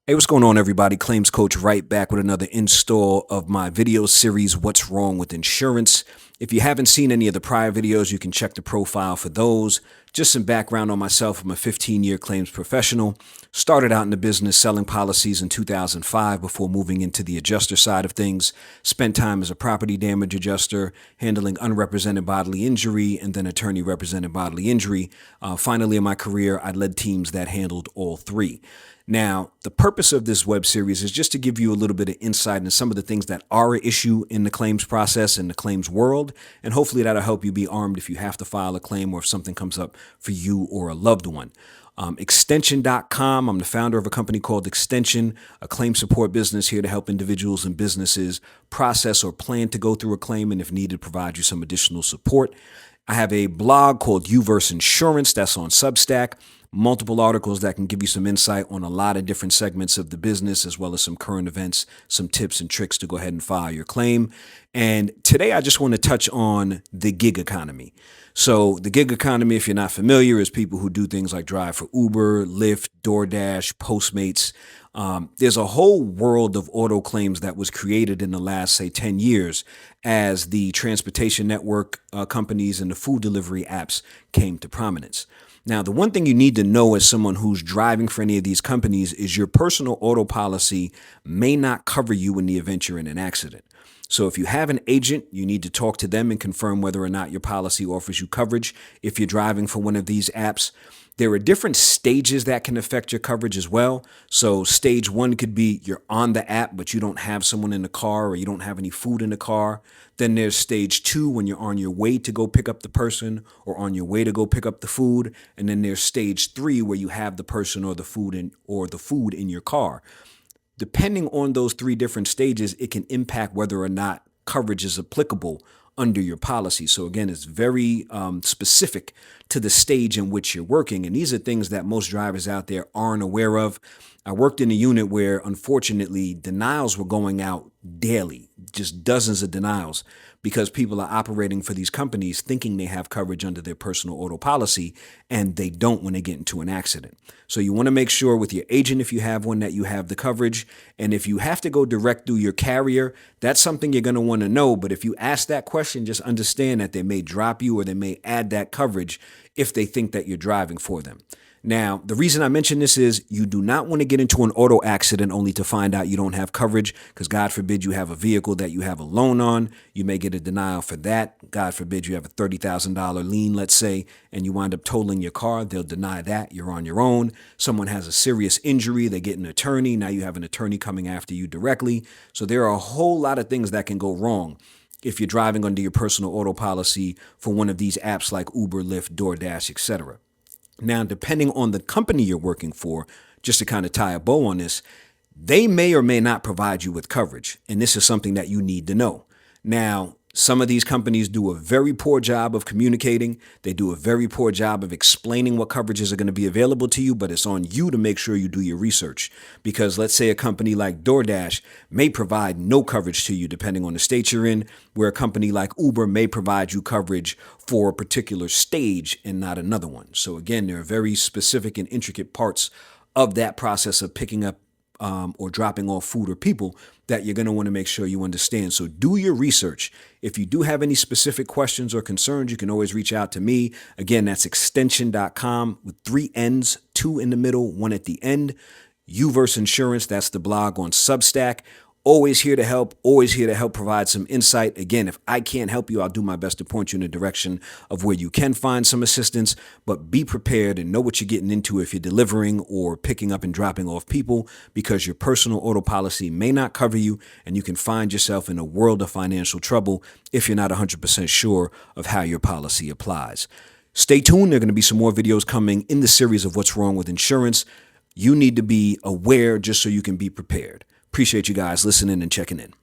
Hey, what's going on, everybody? Claims Coach right back with another install of my video series, What's Wrong with Insurance. If you haven't seen any of the prior videos, you can check the profile for those. Just some background on myself. I'm a 15-year claims professional. Started out in the business selling policies in 2005 before moving into the adjuster side of things. Spent time as a property damage adjuster, handling unrepresented bodily injury, and then attorney represented bodily injury. Finally, in my career, I led teams that handled all three. Now, the purpose of this web series is just to give you a little bit of insight into some of the things that are an issue in the claims process, in the claims world, and hopefully that'll help you be armed if you have to file a claim or if something comes up for you or a loved one. Extension.com. I'm the founder of a company called Extension, a claim support business here to help individuals and businesses process or plan to go through a claim and if needed, provide you some additional support. I have a blog called Uverse Insurance that's on Substack. Multiple articles that can give you some insight on a lot of different segments of the business, as well as some current events, some tips and tricks to go ahead and file your claim. And today I just want to touch on the gig economy. So the gig economy, if you're not familiar, is people who do things like drive for Uber, Lyft, Doordash, Postmates. There's a whole world of auto claims that was created in the last, say, 10 years as the transportation network companies and the food delivery apps came to prominence. Now, the one thing you need to know as someone who's driving for any of these companies is your personal auto policy may not cover you in the event you're in an accident. So if you have an agent, you need to talk to them and confirm whether or not your policy offers you coverage if you're driving for one of these apps. There are different stages that can affect your coverage as well. So stage one could be you're on the app, but you don't have someone in the car or you don't have any food in the car. Then there's stage two when you're on your way to go pick up the person or on your way to go pick up the food. And then there's stage three where you have the person or the food in your car. Depending on those three different stages, it can impact whether or not coverage is applicable under your policy. So again, it's very specific to the stage in which you're working. And these are things that most drivers out there aren't aware of. I worked in a unit where, unfortunately, denials were going out daily, just dozens of denials, because people are operating for these companies thinking they have coverage under their personal auto policy, and they don't when they get into an accident. So you want to make sure with your agent, if you have one, that you have the coverage. And if you have to go direct through your carrier, that's something you're going to want to know. But if you ask that question, just understand that they may drop you or they may add that coverage if they think that you're driving for them. Now, the reason I mention this is you do not want to get into an auto accident only to find out you don't have coverage, because God forbid you have a vehicle that you have a loan on. You may get a denial for that. God forbid you have a $30,000 lien, let's say, and you wind up totaling your car. They'll deny that. You're on your own. Someone has a serious injury. They get an attorney. Now you have an attorney coming after you directly. So there are a whole lot of things that can go wrong if you're driving under your personal auto policy for one of these apps like Uber, Lyft, DoorDash, etc. Now, depending on the company you're working for, just to kind of tie a bow on this, they may or may not provide you with coverage. And this is something that you need to know. Now, some of these companies do a very poor job of communicating. They do a very poor job of explaining what coverages are going to be available to you, but it's on you to make sure you do your research. Because let's say a company like DoorDash may provide no coverage to you depending on the state you're in, where a company like Uber may provide you coverage for a particular stage and not another one. So again, there are very specific and intricate parts of that process of picking up or dropping off food or people that you're going to want to make sure you understand. So do your research. If you do have any specific questions or concerns, you can always reach out to me. Again, that's extension.com with 3 N's, 2 in the middle, 1 at the end. Uverse Insurance, that's the blog on Substack. Always here to help, always here to help provide some insight. Again, if I can't help you, I'll do my best to point you in the direction of where you can find some assistance, but be prepared and know what you're getting into if you're delivering or picking up and dropping off people, because your personal auto policy may not cover you and you can find yourself in a world of financial trouble if you're not 100% sure of how your policy applies. Stay tuned. There are going to be some more videos coming in the series of What's Wrong with Insurance. You need to be aware just so you can be prepared. Appreciate you guys listening and checking in.